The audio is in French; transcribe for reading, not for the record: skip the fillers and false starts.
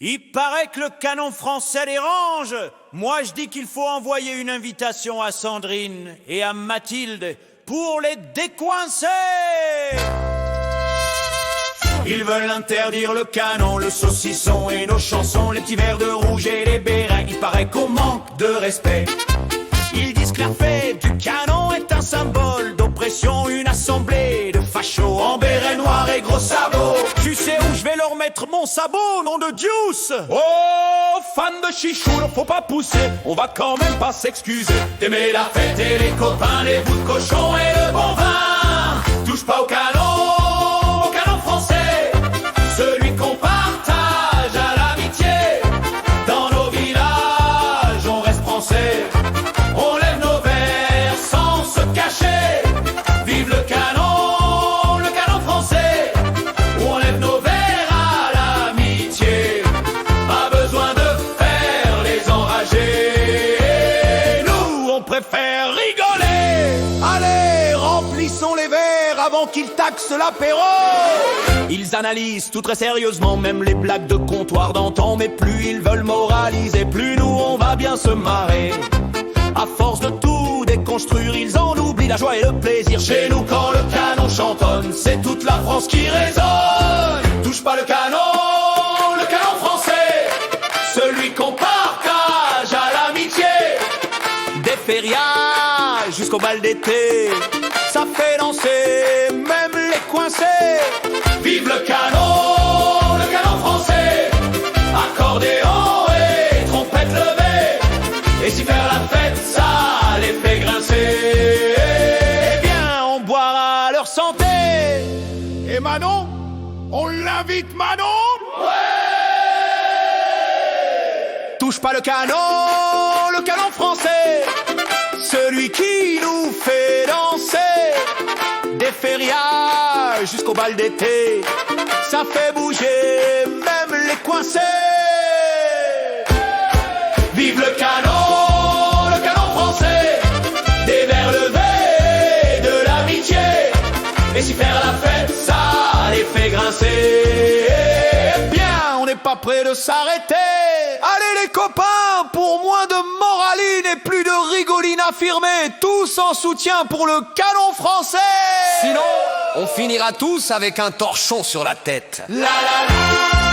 Il paraît que le canon français dérange. Moi, je dis qu'il faut envoyer une invitation à Sandrine et à Mathilde pour les décoincer. Ils veulent interdire le canon, le saucisson et nos chansons, les petits verres de rouge et les bérets. Il paraît qu'on manque de respect. Ils disent que la fête du canon est un symbole d'oppression, une assemblée de fachos en béret noir et gros sabots. Tu sais où je vais leur mettre mon sabot, nom de Deuce? Oh, fan de chichou, faut pas pousser, on va quand même pas s'excuser. T'aimais la fête et les copains, les bouts de cochon et le bon vin. Touche pas au canon français, celui qu'on partage à l'amitié. Dans nos villages, on reste français. On lève nos verres sans se cacher. Vive le canon français. On lève nos verres à l'amitié. Pas besoin de faire les enragés. Nous, on préfère rigoler. Allez, remplissons les verres avant qu'ils taxent l'apéro. Ils analysent tout très sérieusement, même les blagues de comptoir d'antan. Mais plus ils veulent moraliser, plus nous on va bien se marrer. À force de tout déconstruire, ils en oublient la joie et le plaisir. Chez nous quand le canon chantonne, c'est toute la France qui résonne. Touche pas le canon français, celui qu'on partage à l'amitié. Des férias jusqu'au bal d'été, ça fait danser même les coincés. Vive le canon français, accordéon et trompette levée. Et si faire la fête, ça les fait grincer, eh bien on boira leur santé. Et Manon, on l'invite Manon. Touche pas le canon français, celui qui nous fait danser. Des férias jusqu'au bal d'été, ça fait bouger même les coincés. Vive le canon français, des verres levés, de l'amitié. Et si faire la fête, ça les fait grincer, eh bien on n'est pas près de s'arrêter. Allez les copains, pour moins de moraline et plus de rigoline affirmée, tous en soutien pour le canon français. Sinon, on finira tous avec un torchon sur la tête. La la la.